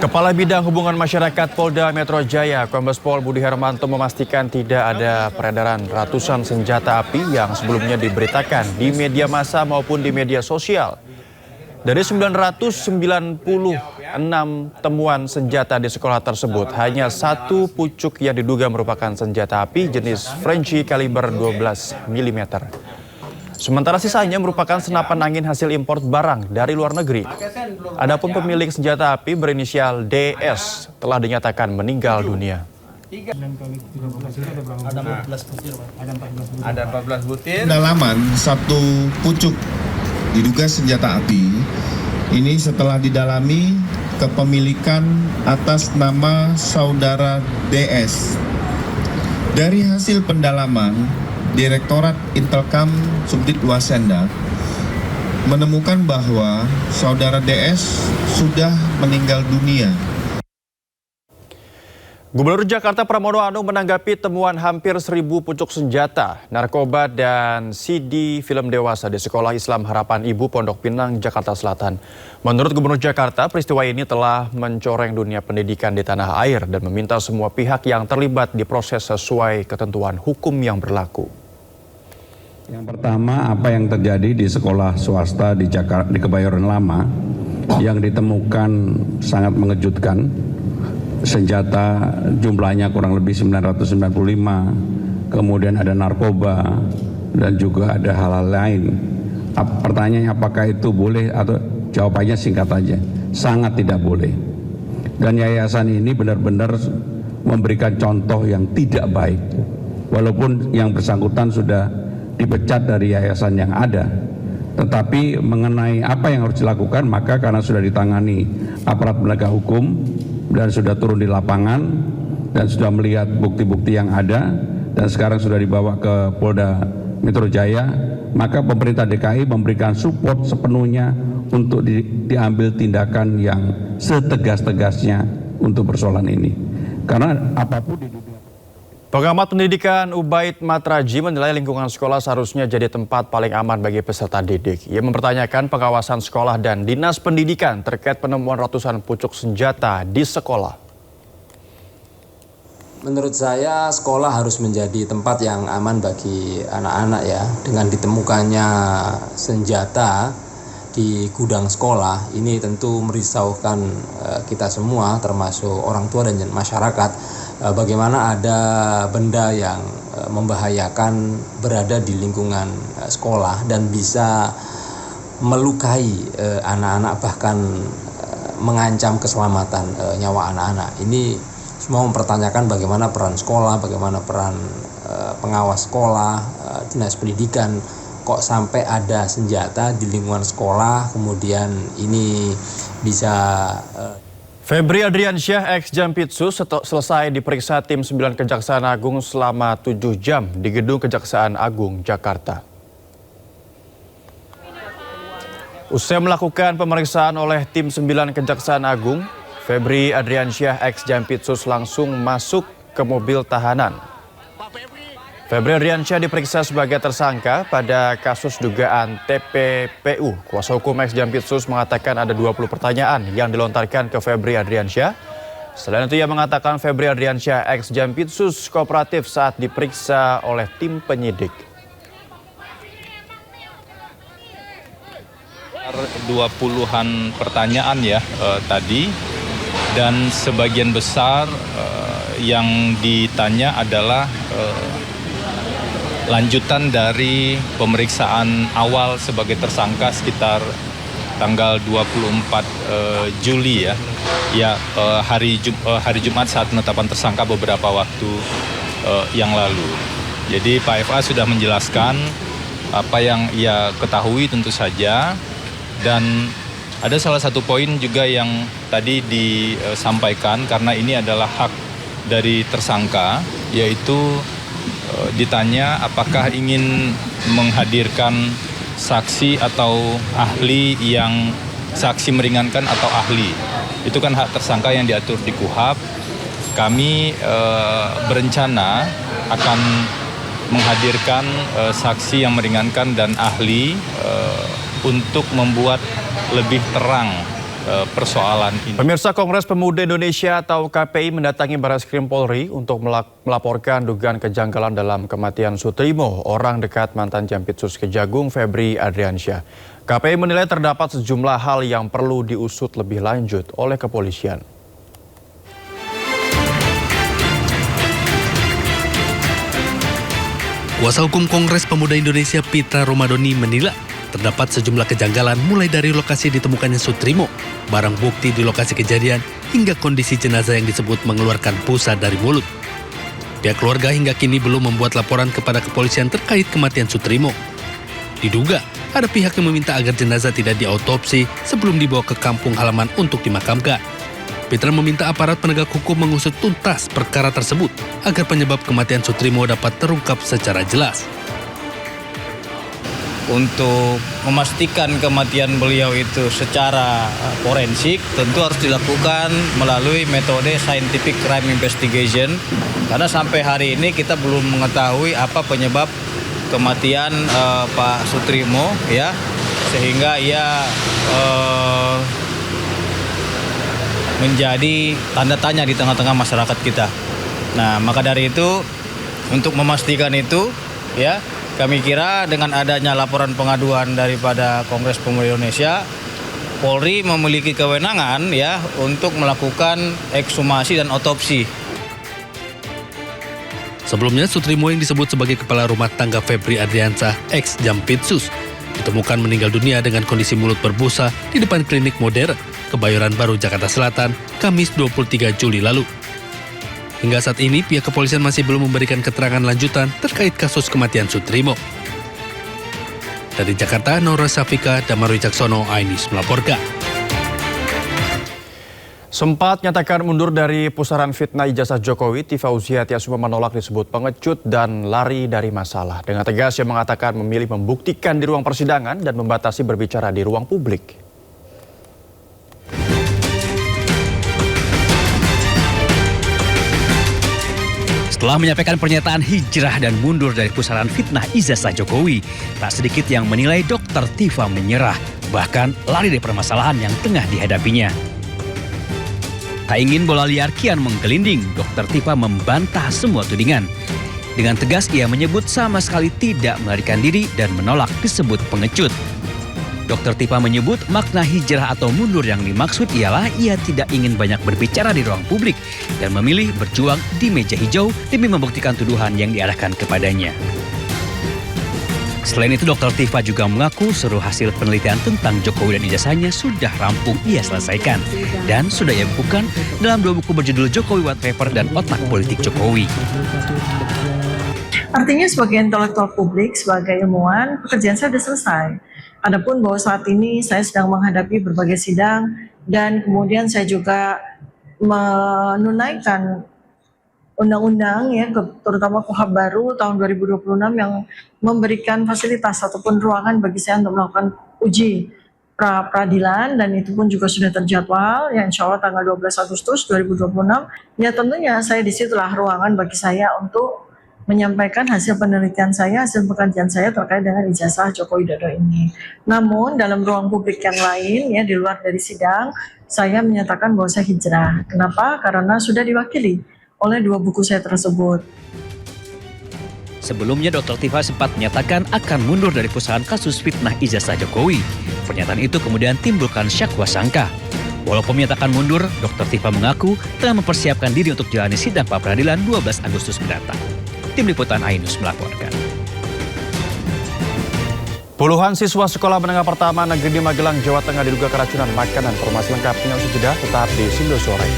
Kepala Bidang Hubungan Masyarakat Polda Metro Jaya, Kombes Pol Budi Hermanto memastikan tidak ada peredaran ratusan senjata api yang sebelumnya diberitakan di media massa maupun di media sosial. Dari 996 temuan senjata di sekolah tersebut, hanya satu pucuk yang diduga merupakan senjata api jenis Frenchie kaliber 12 mm. Sementara sisanya merupakan senapan angin hasil impor barang dari luar negeri. Adapun pemilik senjata api berinisial DS telah dinyatakan meninggal dunia. Ada 14 butir. Pendalaman satu pucuk diduga senjata api ini setelah didalami kepemilikan atas nama saudara DS. Dari hasil pendalaman, Direktorat Intelkam Subdit Wasenda menemukan bahwa saudara DS sudah meninggal dunia. Gubernur Jakarta Pramono Anung menanggapi temuan hampir 1.000 pucuk senjata, narkoba, dan CD film dewasa di Sekolah Islam Harapan Ibu Pondok Pinang, Jakarta Selatan. Menurut Gubernur Jakarta, peristiwa ini telah mencoreng dunia pendidikan di tanah air dan meminta semua pihak yang terlibat diproses sesuai ketentuan hukum yang berlaku. Yang pertama, apa yang terjadi di sekolah swasta di Kebayoran Lama yang ditemukan sangat mengejutkan. Senjata jumlahnya kurang lebih 995, kemudian ada narkoba dan juga ada hal-hal lain. Pertanyaannya apakah itu boleh atau jawabannya singkat aja, sangat tidak boleh. Dan yayasan ini benar-benar memberikan contoh yang tidak baik. Walaupun yang bersangkutan sudah dipecat dari yayasan yang ada. Tetapi mengenai apa yang harus dilakukan, maka karena sudah ditangani aparat penegak hukum dan sudah turun di lapangan dan sudah melihat bukti-bukti yang ada dan sekarang sudah dibawa ke Polda Metro Jaya, maka pemerintah DKI memberikan support sepenuhnya untuk diambil tindakan yang setegas-tegasnya untuk persoalan ini. Karena apapun di dunia. Pengamat pendidikan Ubaid Matraji menilai lingkungan sekolah seharusnya jadi tempat paling aman bagi peserta didik. Ia mempertanyakan pengawasan sekolah dan dinas pendidikan terkait penemuan ratusan pucuk senjata di sekolah. Menurut saya sekolah harus menjadi tempat yang aman bagi anak-anak ya. Dengan ditemukannya senjata di gudang sekolah, ini tentu merisaukan kita semua termasuk orang tua dan masyarakat. Bagaimana ada benda yang membahayakan berada di lingkungan sekolah dan bisa melukai anak-anak, bahkan mengancam keselamatan nyawa anak-anak. Ini semua mempertanyakan bagaimana peran sekolah, bagaimana peran pengawas sekolah, dinas pendidikan, kok sampai ada senjata di lingkungan sekolah, kemudian ini bisa... Febri Adriansyah ex Jampitsus selesai diperiksa tim 9 Kejaksaan Agung selama 7 jam di Gedung Kejaksaan Agung, Jakarta. Usai melakukan pemeriksaan oleh tim 9 Kejaksaan Agung, Febri Adriansyah ex Jampitsus langsung masuk ke mobil tahanan. Febri Adriansyah diperiksa sebagai tersangka pada kasus dugaan TPPU. Kuasa hukum ex Jampitsus mengatakan ada 20 pertanyaan yang dilontarkan ke Febri Adriansyah. Selain itu ia mengatakan Febri Adriansyah ex Jampitsus kooperatif saat diperiksa oleh tim penyidik. 20-an pertanyaan ya tadi, dan sebagian besar yang ditanya adalah lanjutan dari pemeriksaan awal sebagai tersangka sekitar tanggal 24 Juli ya. Ya, hari Jumat saat penetapan tersangka beberapa waktu yang lalu. Jadi Pak FA sudah menjelaskan apa yang ia ketahui tentu saja, dan ada salah satu poin juga yang tadi disampaikan karena ini adalah hak dari tersangka, yaitu ditanya apakah ingin menghadirkan saksi atau ahli yang saksi meringankan atau ahli. Itu kan hak tersangka yang diatur di KUHP. Kami berencana akan menghadirkan saksi yang meringankan dan ahli untuk membuat lebih terang persoalan ini. Pemirsa, Kongres Pemuda Indonesia atau KPI mendatangi Barreskrim Polri untuk melaporkan dugaan kejanggalan dalam kematian Sutrimo, orang dekat mantan Jampitsus Kejagung Febri Adriansyah. KPI menilai terdapat sejumlah hal yang perlu diusut lebih lanjut oleh kepolisian. Kuasa Hukum Kongres Pemuda Indonesia Pitra Romadoni menilai terdapat sejumlah kejanggalan mulai dari lokasi ditemukannya Sutrimo, barang bukti di lokasi kejadian, hingga kondisi jenazah yang disebut mengeluarkan busa dari mulut. Pihak keluarga hingga kini belum membuat laporan kepada kepolisian terkait kematian Sutrimo. Diduga ada pihak yang meminta agar jenazah tidak diautopsi sebelum dibawa ke kampung halaman untuk dimakamkan. Pitra meminta aparat penegak hukum mengusut tuntas perkara tersebut agar penyebab kematian Sutrimo dapat terungkap secara jelas. Untuk memastikan kematian beliau itu secara forensik tentu harus dilakukan melalui metode scientific crime investigation, karena sampai hari ini kita belum mengetahui apa penyebab kematian Pak Sutrimo, ya, sehingga ia menjadi tanda tanya di tengah-tengah masyarakat kita. Nah, maka dari itu untuk memastikan itu, ya, kami kira dengan adanya laporan pengaduan daripada Kongres Pemuda Indonesia, Polri memiliki kewenangan, ya, untuk melakukan ekshumasi dan otopsi. Sebelumnya, Sutrimo yang disebut sebagai kepala rumah tangga Febri Adriansyah ex Jampitsus ditemukan meninggal dunia dengan kondisi mulut berbusa di depan klinik modern Kebayoran Baru, Jakarta Selatan, Kamis 23 Juli lalu. Hingga saat ini, pihak kepolisian masih belum memberikan keterangan lanjutan terkait kasus kematian Sutrimo. Dari Jakarta, Nora Safika, Damar Wicaksono, Ainus melaporkan. Sempat nyatakan mundur dari pusaran fitnah ijazah Jokowi, Fauzia Tiasuma menolak disebut pengecut dan lari dari masalah. Dengan tegas ia mengatakan memilih membuktikan di ruang persidangan dan membatasi berbicara di ruang publik. Setelah menyampaikan pernyataan hijrah dan mundur dari pusaran fitnah ijazah Jokowi, tak sedikit yang menilai Dr. Tifa menyerah, bahkan lari dari permasalahan yang tengah dihadapinya. Tak ingin bola liar kian menggelinding, Dr. Tifa membantah semua tudingan. Dengan tegas ia menyebut sama sekali tidak melarikan diri dan menolak disebut pengecut. Dr. Tifa menyebut makna hijrah atau mundur yang dimaksud ialah ia tidak ingin banyak berbicara di ruang publik dan memilih berjuang di meja hijau demi membuktikan tuduhan yang diarahkan kepadanya. Selain itu, Dr. Tifa juga mengaku seluruh hasil penelitian tentang Jokowi dan ijazahnya sudah rampung ia selesaikan dan sudah ia bukukan dalam 2 buku berjudul Jokowi White Paper dan Otak Politik Jokowi. Artinya sebagai intelektual publik, sebagai ilmuwan, pekerjaan saya sudah selesai. Adapun bahwa saat ini saya sedang menghadapi berbagai sidang dan kemudian saya juga menunaikan undang-undang, ya, terutama KUHP baru tahun 2026 yang memberikan fasilitas ataupun ruangan bagi saya untuk melakukan uji pra-peradilan, dan itu pun juga sudah terjadwal, ya, insya Allah tanggal 12 Agustus 2026. Ya, tentunya saya disitulah ruangan bagi saya untuk menyampaikan hasil penelitian saya, hasil pekerjaan saya terkait dengan ijazah Joko Widodo ini. Namun dalam ruang publik yang lain, ya, di luar dari sidang, saya menyatakan bahwa saya hijrah. Kenapa? Karena sudah diwakili oleh 2 buku saya tersebut. Sebelumnya, Dr. Tifa sempat menyatakan akan mundur dari pusaran kasus fitnah ijazah Jokowi. Pernyataan itu kemudian timbulkan syakwa sangka. Walaupun menyatakan mundur, Dr. Tifa mengaku telah mempersiapkan diri untuk jalani sidang pra-peradilan 12 Agustus mendatang. Tim Liputan Ainus melaporkan. Puluhan siswa sekolah menengah pertama negeri di Magelang, Jawa Tengah diduga keracunan makanan. Informasi lengkapnya usai jeda, tetap di Sindo Sore.